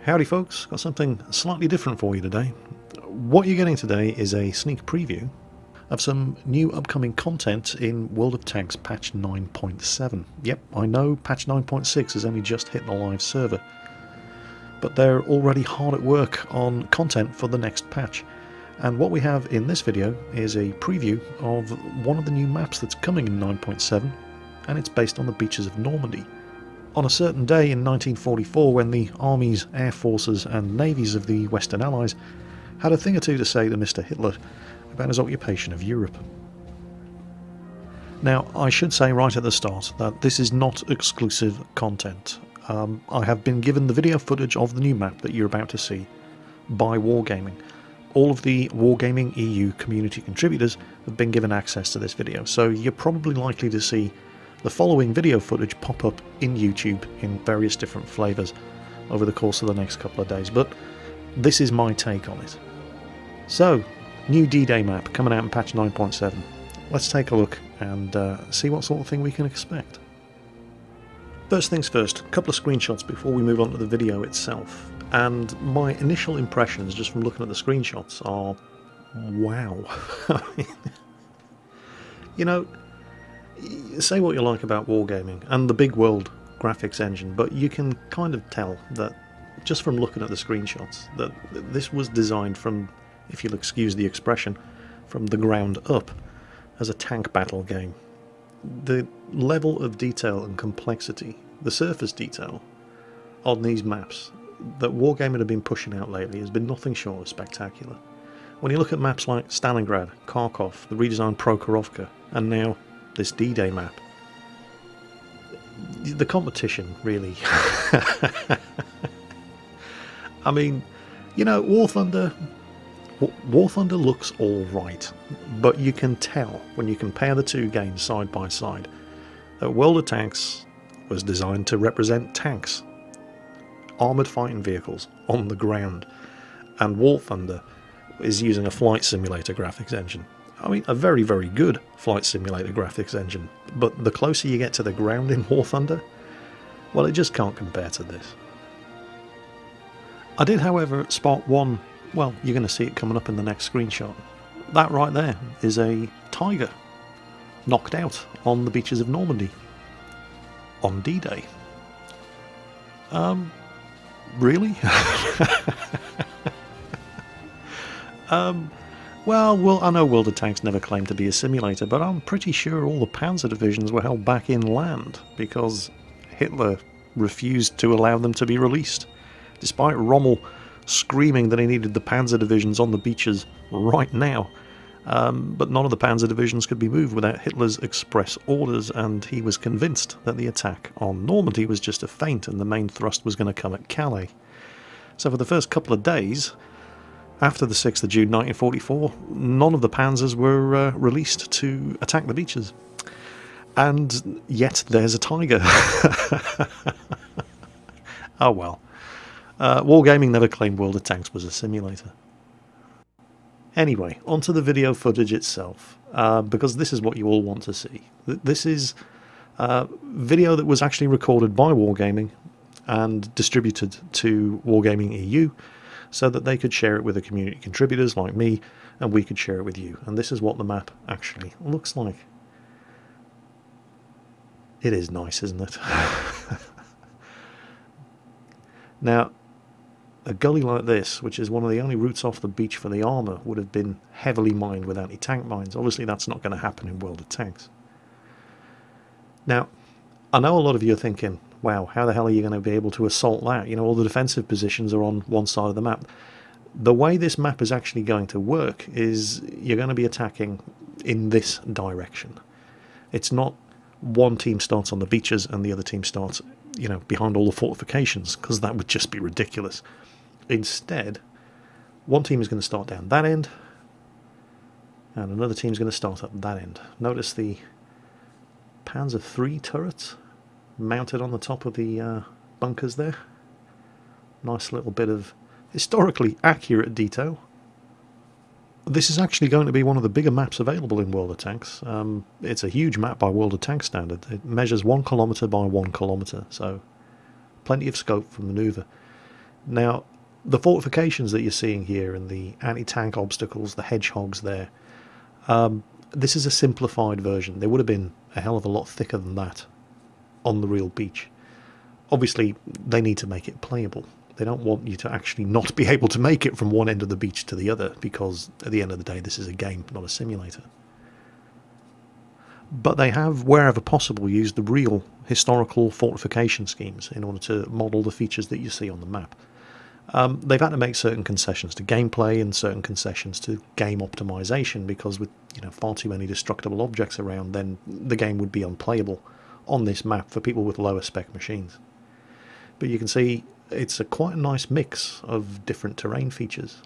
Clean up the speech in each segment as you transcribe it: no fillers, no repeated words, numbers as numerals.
Howdy folks, got something slightly different for you today. What you're getting today is a sneak preview of some new upcoming content in World of Tanks patch 9.7. Yep, I know patch 9.6 has only just hit the live server, but they're already hard at work on content for the next patch. And what we have in this video is a preview of one of the new maps that's coming in 9.7, and it's based on the beaches of Normandy. On a certain day in 1944, when the armies, air forces and navies of the Western Allies had a thing or two to say to Mr. Hitler about his occupation of Europe. Now, I should say right at the start that this is not exclusive content. I have been given the video footage of the new map that you're about to see by Wargaming. All of the Wargaming EU community contributors have been given access to this video, so you're probably likely to see the following video footage pop up in YouTube in various different flavours over the course of the next couple of days, but this is my take on it. So, new D-Day map coming out in patch 9.7. Let's take a look and see what sort of thing we can expect. First things first, a couple of screenshots before we move on to the video itself. And my initial impressions just from looking at the screenshots are, wow. You know, say what you like about Wargaming and the big world graphics engine, but you can kind of tell that just from looking at the screenshots that this was designed from, if you'll excuse the expression, from the ground up as a tank battle game. The level of detail and complexity, the surface detail on these maps that Wargaming have been pushing out lately has been nothing short of spectacular. When you look at maps like Stalingrad, Kharkov, the redesigned Prokhorovka, and now this D-Day map, the competition really I mean, you know, War Thunder looks alright, but you can tell when you compare the two games side by side that World of Tanks was designed to represent tanks, armoured fighting vehicles on the ground, and War Thunder is using a flight simulator graphics engine. I mean, a very, very good flight simulator graphics engine, but the closer you get to the ground in War Thunder, well, it just can't compare to this. I did, however, spot one, well, you're going to see it coming up in the next screenshot. That right there is a tiger knocked out on the beaches of Normandy on D-Day. Really? Well, I know World of Tanks never claimed to be a simulator, but I'm pretty sure all the Panzer divisions were held back inland because Hitler refused to allow them to be released, despite Rommel screaming that he needed the Panzer divisions on the beaches right now. But none of the Panzer divisions could be moved without Hitler's express orders, and he was convinced that the attack on Normandy was just a feint and the main thrust was going to come at Calais. So for the first couple of days after the 6th of June 1944, none of the Panzers were released to attack the beaches. And yet there's a tiger. Oh well. Wargaming never claimed World of Tanks was a simulator. Anyway, onto the video footage itself, because this is what you all want to see. This is video that was actually recorded by Wargaming and distributed to Wargaming EU so that they could share it with the community contributors like me, and we could share it with you. And this is what the map actually looks like. It is nice, isn't it? Now, a gully like this, which is one of the only routes off the beach for the armour, would have been heavily mined with anti-tank mines. Obviously that's not going to happen in World of Tanks. Now, I know a lot of you are thinking, wow, how the hell are you going to be able to assault that? You know, all the defensive positions are on one side of the map. The way this map is actually going to work is you're going to be attacking in this direction. It's not one team starts on the beaches and the other team starts, you know, behind all the fortifications, because that would just be ridiculous. Instead, one team is going to start down that end, and another team is going to start up that end. Notice the Panzer III turrets mounted on the top of the bunkers there. Nice little bit of historically accurate detail. This is actually going to be one of the bigger maps available in World of Tanks. It's a huge map by World of Tanks standard. It measures 1 kilometre by 1 kilometre, so plenty of scope for manoeuvre. Now, the fortifications that you're seeing here and the anti-tank obstacles, the hedgehogs there, this is a simplified version. There would have been a hell of a lot thicker than that on the real beach. Obviously, they need to make it playable. They don't want you to actually not be able to make it from one end of the beach to the other, because at the end of the day, this is a game, not a simulator. But they have, wherever possible, used the real historical fortification schemes in order to model the features that you see on the map. They've had to make certain concessions to gameplay and certain concessions to game optimization, because with far too many destructible objects around, then the game would be unplayable on this map for people with lower spec machines. But you can see it's quite a nice mix of different terrain features.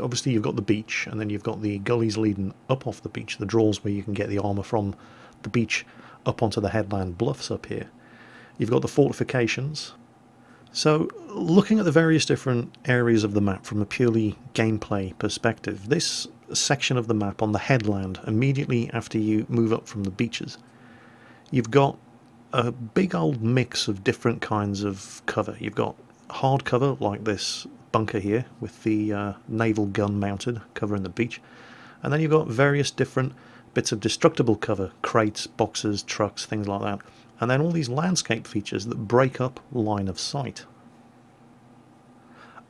Obviously you've got the beach, and then you've got the gullies leading up off the beach, the draws where you can get the armour from the beach up onto the headland bluffs up here. You've got the fortifications. So looking at the various different areas of the map from a purely gameplay perspective, this section of the map on the headland immediately after you move up from the beaches, you've got a big old mix of different kinds of cover. You've got hard cover like this bunker here with the naval gun mounted covering the beach, and then you've got various different bits of destructible cover, crates, boxes, trucks, things like that, and then all these landscape features that break up line of sight.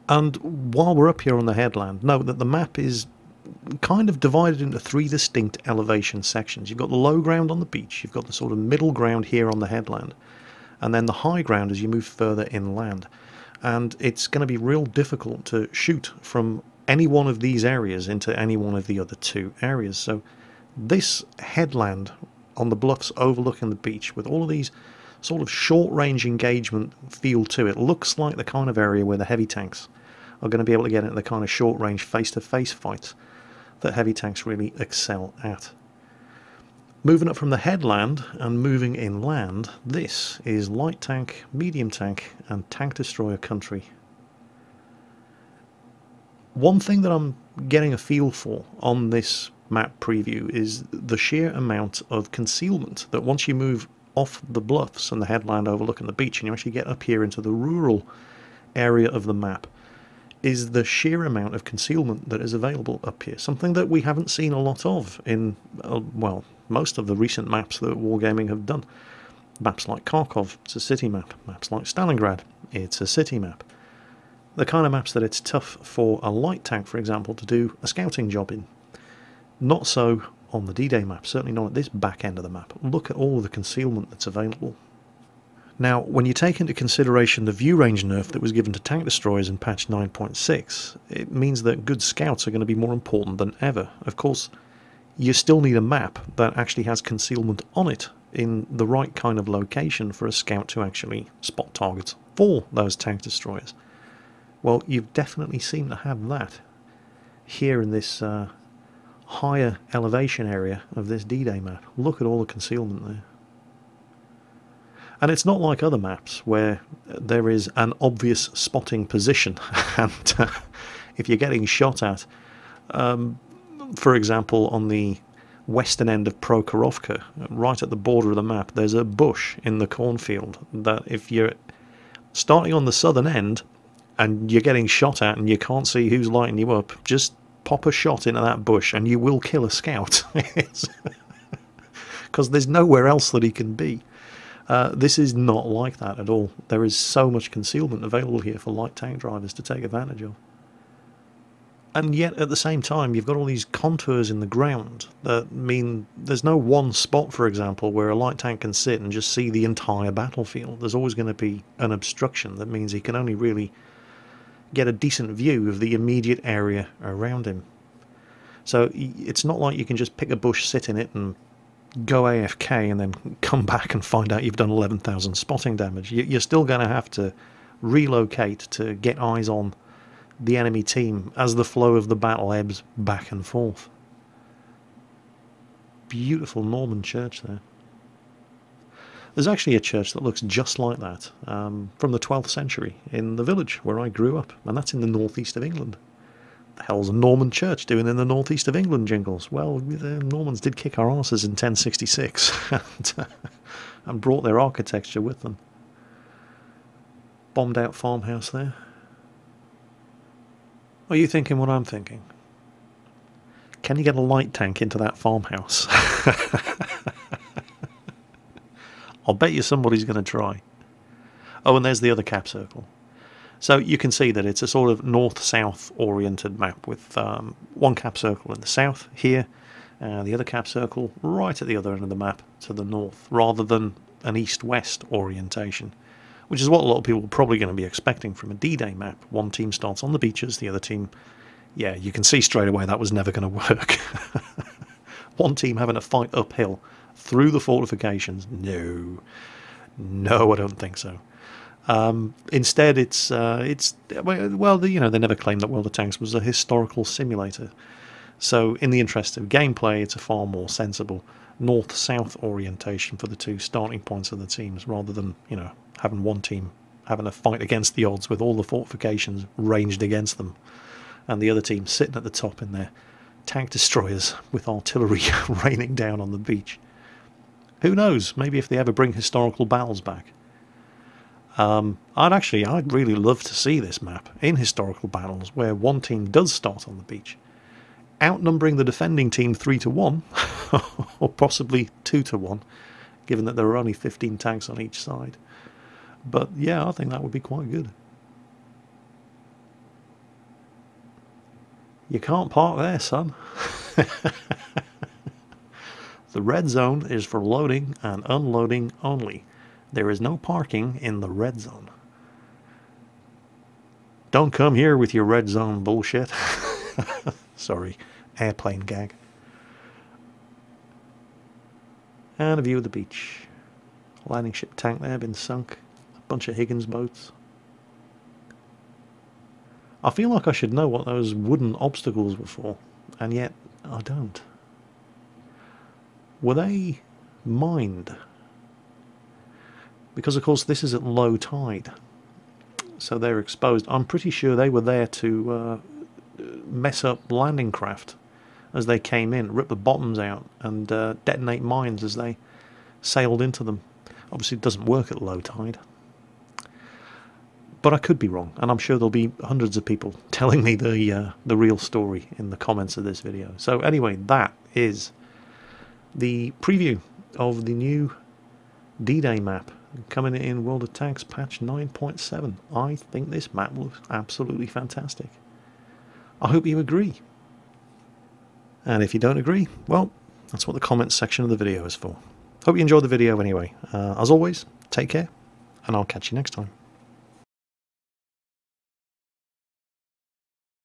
And while we're up here on the headland, note that the map is kind of divided into three distinct elevation sections. You've got the low ground on the beach, you've got the sort of middle ground here on the headland, and then the high ground as you move further inland. And it's going to be real difficult to shoot from any one of these areas into any one of the other two areas. So this headland on the bluffs overlooking the beach, with all of these sort of short-range engagement feel to it, looks like the kind of area where the heavy tanks are going to be able to get into the kind of short-range face-to-face fights that heavy tanks really excel at. Moving up from the headland and moving inland, this is light tank, medium tank and tank destroyer country. One thing that I'm getting a feel for on this map preview is the sheer amount of concealment that once you move off the bluffs and the headland overlooking the beach and you actually get up here into the rural area of the map, is the sheer amount of concealment that is available up here. Something that we haven't seen a lot of in, well, most of the recent maps that Wargaming have done. Maps like Kharkov, it's a city map. Maps like Stalingrad, it's a city map. The kind of maps that it's tough for a light tank, for example, to do a scouting job in. Not so on the D-Day map, certainly not at this back end of the map. Look at all the concealment that's available. Now, when you take into consideration the view range nerf that was given to tank destroyers in patch 9.6, it means that good scouts are going to be more important than ever. Of course, you still need a map that actually has concealment on it in the right kind of location for a scout to actually spot targets for those tank destroyers. Well, you've definitely seemed to have that here in this higher elevation area of this D-Day map. Look at all the concealment there. And it's not like other maps where there is an obvious spotting position and if you're getting shot at, for example on the western end of Prokhorovka, right at the border of the map, there's a bush in the cornfield that if you're starting on the southern end and you're getting shot at and you can't see who's lighting you up, just pop a shot into that bush and you will kill a scout. Because there's nowhere else that he can be. This is not like that at all. There is so much concealment available here for light tank drivers to take advantage of. And yet at the same time you've got all these contours in the ground that mean there's no one spot, for example, where a light tank can sit and just see the entire battlefield. There's always going to be an obstruction that means he can only really get a decent view of the immediate area around him. So it's not like you can just pick a bush, sit in it and go AFK and then come back and find out you've done 11,000 spotting damage. You're still going to have to relocate to get eyes on the enemy team as the flow of the battle ebbs back and forth. Beautiful Norman church there. There's actually a church that looks just like that from the 12th century in the village where I grew up, and that's in the northeast of England. The hell's a Norman church doing in the northeast of England, Jingles? Well, the Normans did kick our asses in 1066 and brought their architecture with them. Bombed out farmhouse there. Are you thinking what I'm thinking? Can you get a light tank into that farmhouse? I'll bet you somebody's going to try. Oh, and there's the other cap circle. So you can see that it's a sort of north-south oriented map with one cap circle in the south here, and the other cap circle right at the other end of the map to the north, rather than an east-west orientation, which is what a lot of people are probably going to be expecting from a D-Day map. One team starts on the beaches, the other team... Yeah, you can see straight away that was never going to work. One team having to fight uphill through the fortifications. No, I don't think so. Instead, it's well, they never claimed that World of Tanks was a historical simulator. So, in the interest of gameplay, it's a far more sensible north-south orientation for the two starting points of the teams, rather than having one team having a fight against the odds with all the fortifications ranged against them, and the other team sitting at the top in their tank destroyers with artillery raining down on the beach. Who knows? Maybe if they ever bring historical battles back. I'd really love to see this map in historical battles where one team does start on the beach, outnumbering the defending team 3-1, or possibly 2-1, given that there are only 15 tanks on each side. But yeah, I think that would be quite good. You can't park there, son. The red zone is for loading and unloading only. There is no parking in the red zone. Don't come here with your red zone bullshit. Sorry, airplane gag. And a view of the beach. Landing ship tank there, been sunk. A bunch of Higgins boats. I feel like I should know what those wooden obstacles were for, and yet I don't. Were they mined? Because of course this is at low tide, so they're exposed. I'm pretty sure they were there to mess up landing craft as they came in, rip the bottoms out and detonate mines as they sailed into them. Obviously it doesn't work at low tide. But I could be wrong, and I'm sure there'll be hundreds of people telling me the real story in the comments of this video. So anyway, that is the preview of the new D-Day map coming in World of Tanks patch 9.7. I think this map looks absolutely fantastic. I hope you agree. And if you don't agree, well, that's what the comments section of the video is for. Hope you enjoyed the video anyway. As always, take care, and I'll catch you next time.